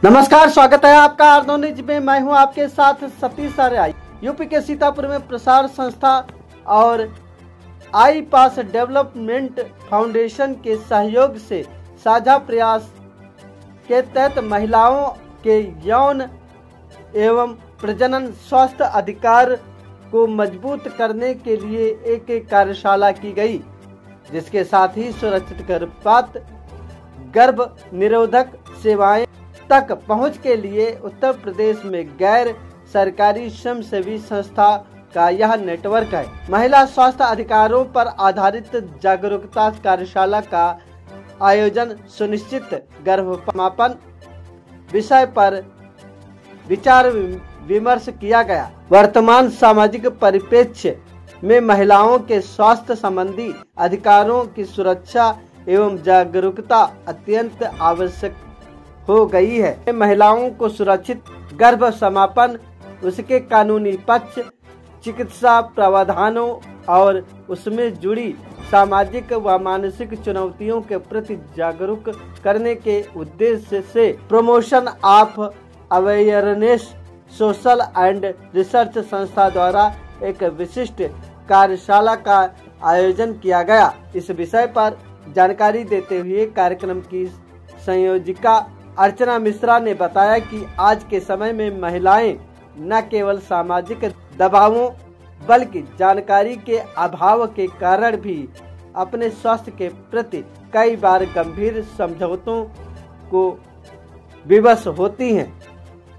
नमस्कार, स्वागत है आपका आर9 न्यूज में। मैं हूं आपके साथ सतीश आर्य। यूपी के सीतापुर में प्रसार संस्था और आई पास डेवलपमेंट फाउंडेशन के सहयोग से साझा प्रयास के तहत महिलाओं के यौन एवं प्रजनन स्वास्थ्य अधिकार को मजबूत करने के लिए एक कार्यशाला की गई, जिसके साथ ही सुरक्षित गर्भपात गर्भ निरोधक सेवाएं तक पहुंच के लिए उत्तर प्रदेश में गैर सरकारी स्वयंसेवी संस्था का यह नेटवर्क है। महिला स्वास्थ्य अधिकारों पर आधारित जागरूकता कार्यशाला का आयोजन सुनिश्चित गर्भमापन विषय पर विचार विमर्श किया गया। वर्तमान सामाजिक परिप्रेक्ष्य में महिलाओं के स्वास्थ्य संबंधी अधिकारों की सुरक्षा एवं जागरूकता अत्यंत आवश्यक हो गई है। महिलाओं को सुरक्षित गर्भ समापन, उसके कानूनी पक्ष, चिकित्सा प्रावधानों और उसमें जुड़ी सामाजिक व मानसिक चुनौतियों के प्रति जागरूक करने के उद्देश्य से promotion of awareness social and research संस्था द्वारा एक विशिष्ट कार्यशाला का आयोजन किया गया। इस विषय पर जानकारी देते हुए कार्यक्रम की संयोजिका अर्चना मिश्रा ने बताया कि आज के समय में महिलाएं न केवल सामाजिक दबावों बल्कि जानकारी के अभाव के कारण भी अपने स्वास्थ्य के प्रति कई बार गंभीर समझौतों को विवश होती हैं।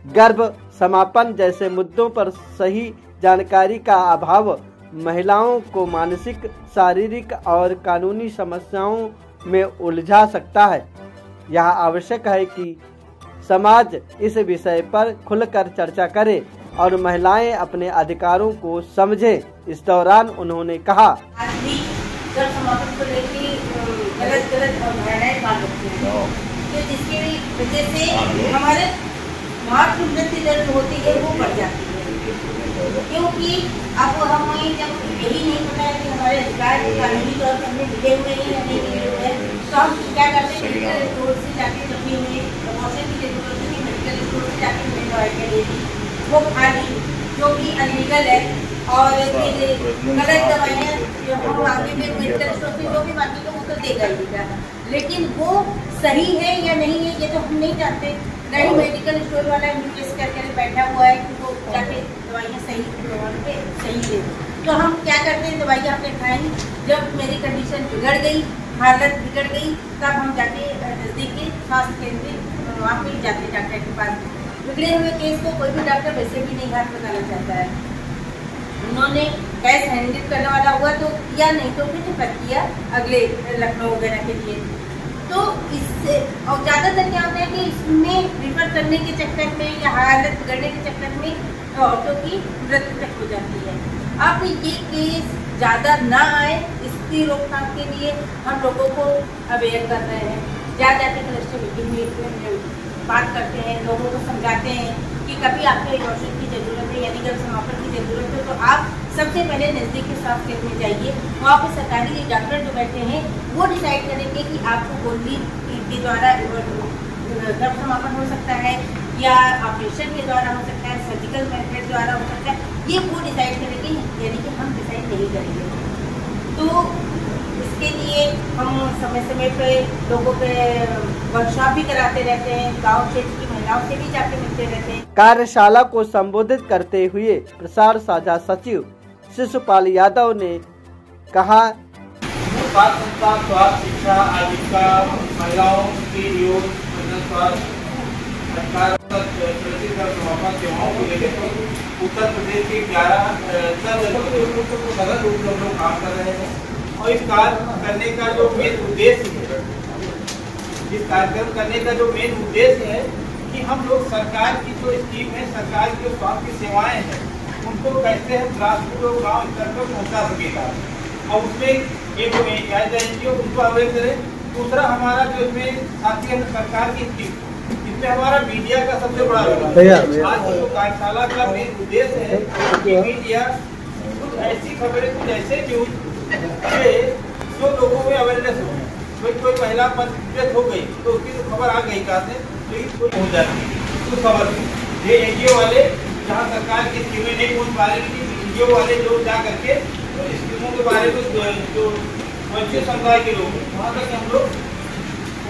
गर्भ समापन जैसे मुद्दों पर सही जानकारी का अभाव महिलाओं को मानसिक, शारीरिक और कानूनी समस्याओं में उलझा सकता है। यह आवश्यक है कि समाज इस विषय पर खुलकर चर्चा करे और महिलाएं अपने अधिकारों को समझें। इस दौरान उन्होंने कहा, आज भी गर्भ समापन को लेकर गलत धारणाएं बांध रखी हैं, तो जिसकी वजह से हमारे मातृ मृत्यु दर होती है वो बढ़ जाती है, क्योंकि अब हमें जब यही नहीं पता है कि हमारे अधिकार कानूनी तौर पर हमें मिले हुए हैं या नहीं मिले हुए हैं, तो हम क्या करते हैं, मेडिकल स्टोर से जाके जब भी हमें प्रमोशन की जरूरत है, मेडिकल स्टोर से जाके हमें दवाई के ले ली, वो खा ली जो कि अनलीगल है, और गलत दवाइयाँ जो हम आगे में मेडिकल स्टोर से जो भी मांगेगा वो तो देगा ही देगा, लेकिन वो सही है या नहीं है ये तो हम नहीं जानते। नहीं मेडिकल स्टोर वाला इन्वेस्ट करके बैठा हुआ है कि वो जाके दवाइयाँ सही प्रमाण पे सही दे, तो हम क्या करते हैं, दवाइयाँ अपने खाएंगे। जब मेरी कंडीशन बिगड़ गई, हालत बिगड़ गई, तब हम जाके नज़दीकी स्वास्थ्य केंद्र वहाँ पे जाते डॉक्टर के पास। बिगड़े हुए केस को कोई भी डॉक्टर वैसे भी नहीं हाथ लगाना चाहता है। उन्होंने कैश हैंडल करने वाला हुआ तो किया, नहीं तो फिर रेफर किया अगले लखनऊ वगैरह के लिए। तो इससे और ज़्यादातर क्या होता है कि इसमें रिफर करने के चक्कर में या हालत बिगड़ने के चक्कर में औरतों की मृत्यु तक हो जाती है। अब ये केस ज़्यादा ना आए, इसकी रोकथाम के लिए हम लोगों को अवेयर कर रहे हैं। जाके कलेक्टर मीटिंग में बात करते हैं, लोगों को समझाते हैं कि कभी आपको अबॉर्शन की ज़रूरत है यानी गर्भ समापन की ज़रूरत है तो आप सबसे पहले नज़दीकी स्वास्थ्य केंद्र में जाइए। वहाँ पर सरकारी डॉक्टर जो बैठे हैं वो डिसाइड करेंगे कि आपको गोली के द्वारा गर्भ समापन हो सकता है या ऑपरेशन के द्वारा हो सकता है, सर्जिकल मेथड द्वारा हो सकता है, ये वो डिसाइड करेंगे, यानी कि हम डिसाइड नहीं करेंगे। तो इसके लिए हम समय समय पे लोगों के वर्कशॉप भी कराते रहते हैं, गांव क्षेत्र की महिलाओं से भी जाके मिलते रहते हैं। कार्यशाला को संबोधित करते हुए प्रसार साझा सचिव शिशुपाल यादव ने कहा, स्वास्थ्य शिक्षा आजीविका महिलाओं के योग समापन सेवाओं को लेकर उत्तर प्रदेश के 11 सघन रूप में लोग काम कर रहे हैं और इस कार्य करने का जो मेन उद्देश्य है, इस कार्यक्रम करने का जो मेन उद्देश्य है कि हम लोग सरकार की जो स्कीम है, सरकार की जो स्वास्थ्य की सेवाएं हैं, उनको कैसे हम ग्रासरूट और गाँव स्तर पर पहुँचा सकेगा और उसमें एक एनजीओ उनको अवेयर करें। दूसरा हमारा जो इसमें साथी है सरकार की स्कीम, इसमें हमारा मीडिया का सबसे बड़ा रोल। आज जो कार्यशाला का मेन उद्देश्य है कि मीडिया कुछ ऐसी खबरें, कुछ ऐसे न्यूज जो लोगों में अवेयरनेस हो। कोई महिला डेथ हो गई तो उसकी तो खबर आ गई कहाँ से, लेकिन कोई पहुँच जाती है तो खबर ये एनजीओ वाले जहाँ सरकार की स्कीमें नहीं पहुँच पा रही थी, एनजीओ वाले जो जा करके स्कीमों के बारे में जो वंचित समुदाय के लोग वहाँ तक हम लोग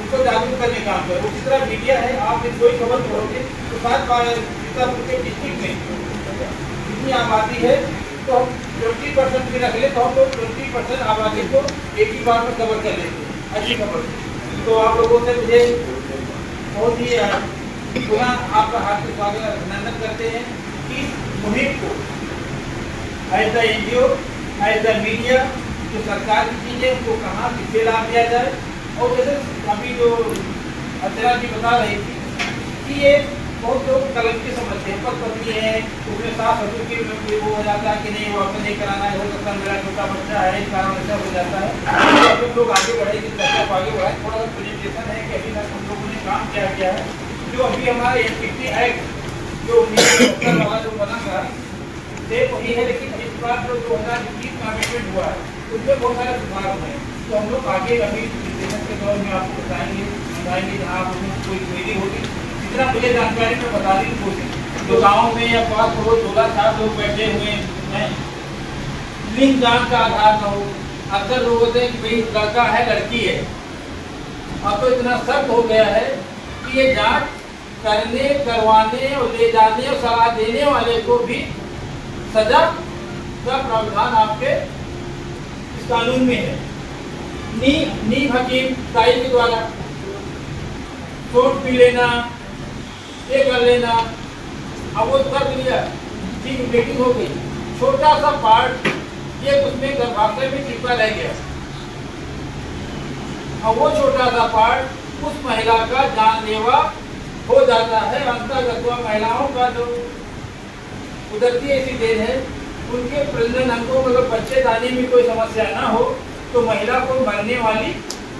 उनको जागरूक करने का काम करें। उसी तरह मीडिया है, आप कोई खबर पढ़ोगे तो सीतापुर के डिस्ट्रिक्ट में जितनी आबादी है तो हम 20% भी रख ले तो हम लोग 20% आबादी को एक ही बार में कवर कर लेते हैं, अच्छी खबर। तो आप लोगों से मुझे बहुत ही पुनः आपका हार्दिक स्वागत अभिनंदन करते हैं कि मुहिम को as the NGO as the media जो सरकार की चीज़ें उनको कहाँ किससे लाभ दिया जाए। और जैसे अभी जो अर्चना जी बता रही थी कि ये बहुत लोग कलम की समझते हैं, पति पत्नी है उसमें सास ससुर की वो हो जाता है कि नहीं वो आपको नहीं कराना है, हो सकता है मेरा छोटा बच्चा है इस कारण ऐसा हो जाता है। तो लोग आगे बढ़े कि चर्चा आगे बढ़ाए, थोड़ा सा प्रेजेंटेशन है कि अभी तक हम लोगों ने काम क्या किया है। जो अभी हमारे एनपीटी एक्ट जो 1970 वाला जो बना था सेम वही है, लेकिन इस बार जो 2021 का अमेंडमेंट हुआ है उसमें बहुत सारे सुधार हुए हैं। तो हम लोग आगे अभी प्रेजेंटेशन के दौर में आपको बताएंगे जहाँ आप लोगों को कोई क्वेरी होगी। जितना मुझे जानकारी में बताने की कोशिश, जो गाँव में या पास हो 12-4 लोग बैठे हुए हैं, लिंग जांच का आधार न हो। अक्सर लोग होते हैं कि भाई लड़का है लड़की है, अब तो इतना सख्त हो गया है कि ये जांच करने करवाने और ले जाने और सलाह देने वाले को भी सजा का प्रावधान आपके इस कानून में है। नीम हकीम ताई के द्वारा चोट पी लेना, ये कर लेना, अब वो कर लिया, ठीक मीटिंग हो गई, छोटा सा पार्ट ये उसमें गर्भाशय में चिपका रह गया। अब वो छोटा सा पार्ट उस महिला का जानलेवा हो जाता है। अंतर्गत महिलाओं का जो कुदरती ऐसी देन है, उनके प्रजनन अंगों मतलब बच्चे दाने में कोई समस्या ना हो तो महिला को मरने वाली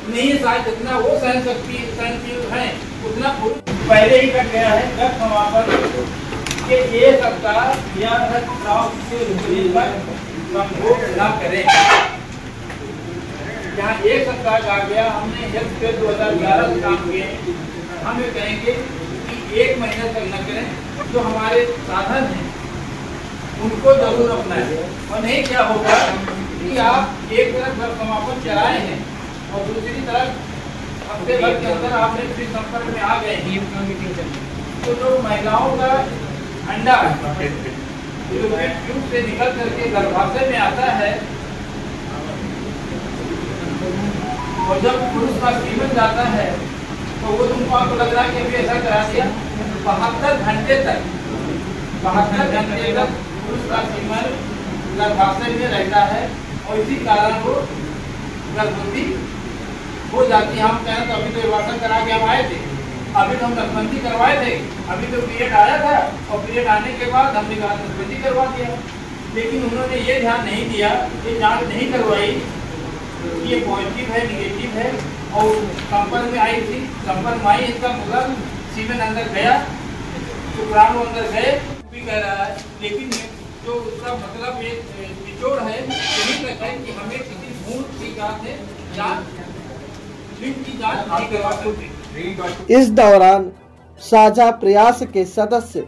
नहीं है। शायद जितना वो सहनशील है उतना पहले ही कट गया है। गर्भ समापन के 1 सप्ताह या रखरखाव से संभोग न करें। यहाँ 1 सप्ताह का गया, हमने हेल्थ केयर 2011 से काम किए, हम ये कहेंगे कि 1 महीने तक न करें। जो हमारे साधन हैं उनको जरूर अपनाएं। और नहीं क्या होगा कि आप एक तरफ गर्भ समापन चलाए हैं और दूसरी तरफ हफ्ते भर के अंदर आपने किसी संपर्क में आ गए हैं, तो जो महिलाओं का अंडा जो ट्यूब से निकल करके गर्भाशय में आता है और जब पुरुष का सीमन जाता है तो वो तुमको आपको लग रहा है कि अभी ऐसा करा दिया, 72 घंटे तक पुरुष का सीमन गर्भाशय में रहता है और इसी कारण वो गर्भवती हो जाती है। हम कहें तो अभी तो एबार्शन करा के हम आए थे, अभी तो हम नसबंदी करवाए थे, अभी तो पीरियड आया था और पीरियड आने के बाद हमने कहा नसबंदी करवा दिया। लेकिन उन्होंने ये ध्यान नहीं दिया, ये जांच नहीं करवाई ये पॉजिटिव है निगेटिव है। और संपर्क में आई थी, संपर्क में आई, इसका मतलब सीमेन अंदर गया, शुक्राणु अंदर गए भी कह रहा है। लेकिन जो उसका मतलब एक निचोड़ है यही तक है कि हमें किसी भूल की जांच है की जांच नहीं करवा सकते। इस दौरान साझा प्रयास के सदस्य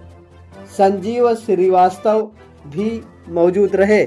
संजीव श्रीवास्तव भी मौजूद रहे।